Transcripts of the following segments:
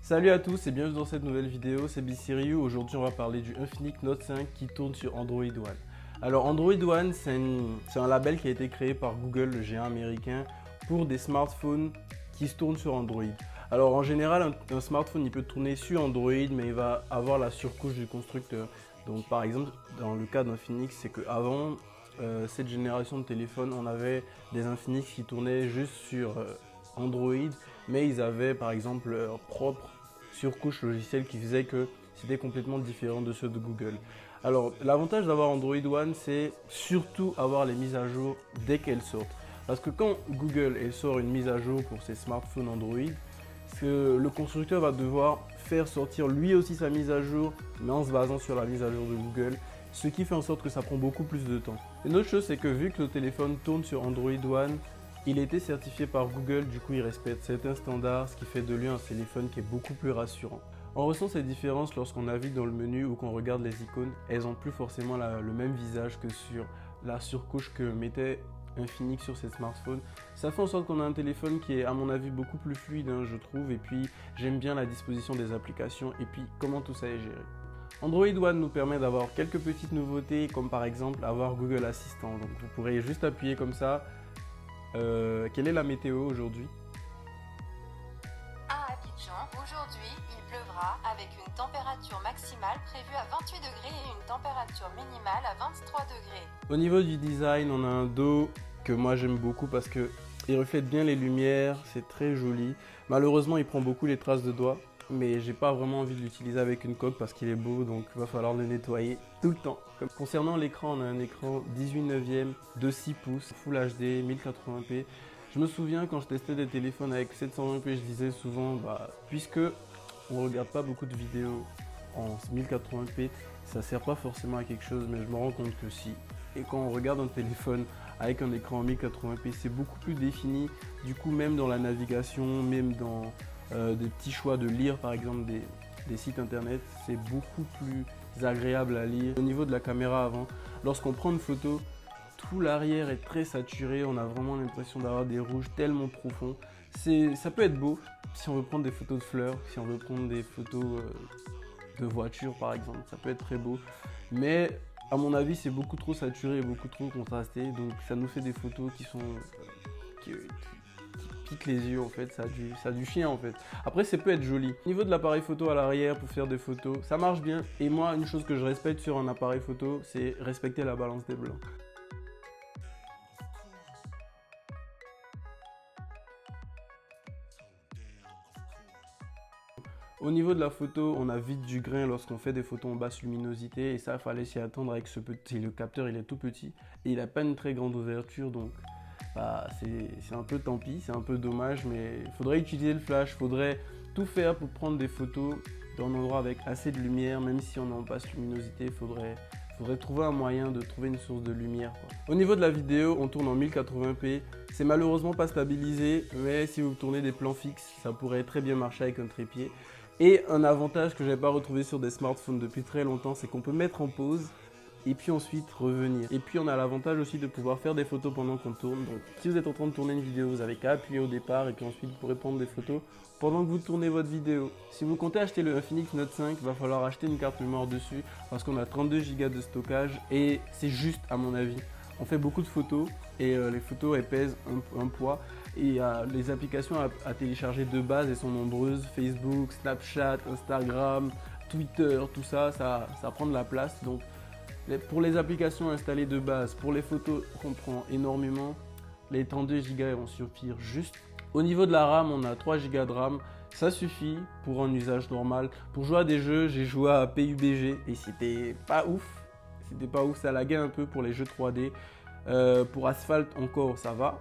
Salut à tous et bienvenue dans cette nouvelle vidéo, c'est Bciryu. Aujourd'hui on va parler du Infinix Note 5 qui tourne sur Android One. Alors Android One c'est un label qui a été créé par Google, le géant américain, pour des smartphones qui se tournent sur Android. Alors en général un smartphone il peut tourner sur Android mais il va avoir la surcouche du constructeur. Donc par exemple dans le cas d'Infinix c'est qu'avant cette génération de téléphone on avait des Infinix qui tournaient juste sur Android, mais ils avaient par exemple leur propre surcouche logicielle qui faisait que c'était complètement différent de ceux de Google. Alors l'avantage d'avoir Android One, c'est surtout avoir les mises à jour dès qu'elles sortent. Parce que quand Google sort une mise à jour pour ses smartphones Android, le constructeur va devoir faire sortir lui aussi sa mise à jour, mais en se basant sur la mise à jour de Google, ce qui fait en sorte que ça prend beaucoup plus de temps. Une autre chose, c'est que vu que le téléphone tourne sur Android One, il a été certifié par Google, du coup il respecte certains standards, ce qui fait de lui un téléphone qui est beaucoup plus rassurant. On ressent ces différences lorsqu'on navigue dans le menu ou qu'on regarde les icônes. Elles n'ont plus forcément le même visage que sur la surcouche que mettait Infinix sur ses smartphones. Ça fait en sorte qu'on a un téléphone qui est à mon avis beaucoup plus fluide, je trouve, et puis j'aime bien la disposition des applications et puis comment tout ça est géré. Android One nous permet d'avoir quelques petites nouveautés comme par exemple avoir Google Assistant. Donc vous pourrez juste appuyer comme ça. Quelle est la météo aujourd'hui? À Abidjan, aujourd'hui, il pleuvra avec une température maximale prévue à 28 degrés et une température minimale à 23 degrés. Au niveau du design, on a un dos que moi j'aime beaucoup parce que il reflète bien les lumières, c'est très joli. Malheureusement, il prend beaucoup les traces de doigts, mais j'ai pas vraiment envie de l'utiliser avec une coque parce qu'il est beau, donc il va falloir le nettoyer tout le temps. Concernant l'écran, on a un écran 18/9 de 6 pouces, Full HD, 1080p. Je me souviens quand je testais des téléphones avec 720p, je disais souvent, puisque on regarde pas beaucoup de vidéos en 1080p, ça sert pas forcément à quelque chose, mais je me rends compte que si. Et quand on regarde un téléphone avec un écran en 1080p, c'est beaucoup plus défini. Du coup, même dans la navigation, même dans des petits choix de lire par exemple des sites internet, c'est beaucoup plus agréable à lire. Au niveau de la caméra avant, lorsqu'on prend une photo, tout l'arrière est très saturé, on a vraiment l'impression d'avoir des rouges tellement profonds. Ça peut être beau si on veut prendre des photos de fleurs, si on veut prendre des photos de voitures par exemple, ça peut être très beau. Mais à mon avis, c'est beaucoup trop saturé et beaucoup trop contrasté, donc ça nous fait des photos qui sont qui piquent les yeux en fait, ça a du chien en fait. Après, ça peut être joli. Au niveau de l'appareil photo à l'arrière pour faire des photos, ça marche bien. Et moi, une chose que je respecte sur un appareil photo, c'est respecter la balance des blancs. Au niveau de la photo, on a vite du grain lorsqu'on fait des photos en basse luminosité et ça, il fallait s'y attendre avec ce petit. Le capteur, il est tout petit et il n'a pas une très grande ouverture, donc c'est un peu tant pis, c'est un peu dommage, mais il faudrait utiliser le flash, il faudrait tout faire pour prendre des photos dans un endroit avec assez de lumière, même si on est en basse luminosité, il faudrait trouver un moyen de trouver une source de lumière, quoi. Au niveau de la vidéo, on tourne en 1080p. C'est malheureusement pas stabilisé, mais si vous tournez des plans fixes, ça pourrait très bien marcher avec un trépied. Et un avantage que je n'avais pas retrouvé sur des smartphones depuis très longtemps, c'est qu'on peut mettre en pause et puis ensuite revenir. Et puis on a l'avantage aussi de pouvoir faire des photos pendant qu'on tourne. Donc si vous êtes en train de tourner une vidéo, vous n'avez qu'à appuyer au départ et puis ensuite vous pourrez prendre des photos pendant que vous tournez votre vidéo. Si vous comptez acheter le Infinix Note 5, il va falloir acheter une carte mémoire dessus parce qu'on a 32 Go de stockage et c'est juste à mon avis. On fait beaucoup de photos et les photos elles pèsent un poids et les applications à télécharger de base elles sont nombreuses, Facebook, Snapchat, Instagram, Twitter, tout ça, ça prend de la place. Donc pour les applications installées de base, pour les photos qu'on prend énormément, les 32 Go vont suffire juste. Au niveau de la RAM, on a 3 Go de RAM, ça suffit pour un usage normal. Pour jouer à des jeux, j'ai joué à PUBG et c'était pas ouf. Ça laguait un peu pour les jeux 3D. Pour Asphalt encore, ça va.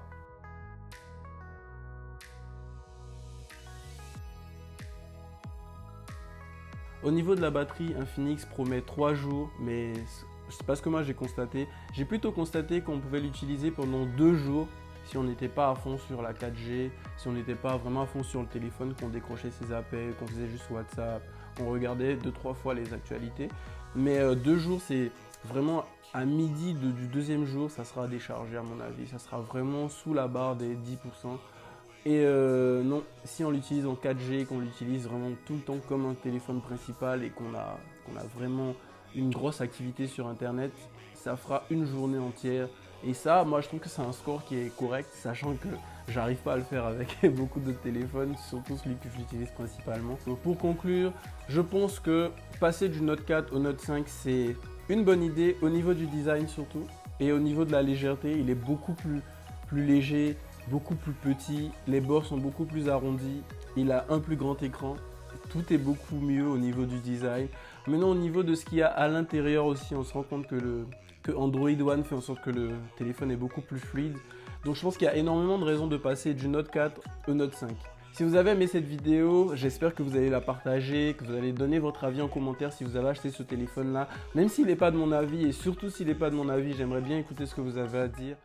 Au niveau de la batterie, Infinix promet 3 jours, mais c'est pas ce que moi j'ai constaté. J'ai plutôt constaté qu'on pouvait l'utiliser pendant 2 jours si on n'était pas à fond sur la 4G, si on n'était pas vraiment à fond sur le téléphone, qu'on décrochait ses appels, qu'on faisait juste WhatsApp, on regardait 2-3 fois les actualités. Mais 2 jours, c'est vraiment à midi du deuxième jour, ça sera déchargé à mon avis. Ça sera vraiment sous la barre des 10%. Et non, si on l'utilise en 4G, qu'on l'utilise vraiment tout le temps comme un téléphone principal et qu'on a vraiment une grosse activité sur internet, ça fera une journée entière. Et ça, moi je trouve que c'est un score qui est correct, sachant que j'arrive pas à le faire avec beaucoup de téléphones, surtout celui que j'utilise principalement. Donc pour conclure, je pense que passer du Note 4 au Note 5, c'est une bonne idée au niveau du design surtout. Et au niveau de la légèreté, il est beaucoup plus léger, beaucoup plus petit, les bords sont beaucoup plus arrondis, il a un plus grand écran. Tout est beaucoup mieux au niveau du design. Maintenant, au niveau de ce qu'il y a à l'intérieur aussi, on se rend compte que Android One fait en sorte que le téléphone est beaucoup plus fluide. Donc je pense qu'il y a énormément de raisons de passer du Note 4 au Note 5. Si vous avez aimé cette vidéo, j'espère que vous allez la partager, que vous allez donner votre avis en commentaire si vous avez acheté ce téléphone-là. Même s'il n'est pas de mon avis et surtout s'il n'est pas de mon avis, j'aimerais bien écouter ce que vous avez à dire.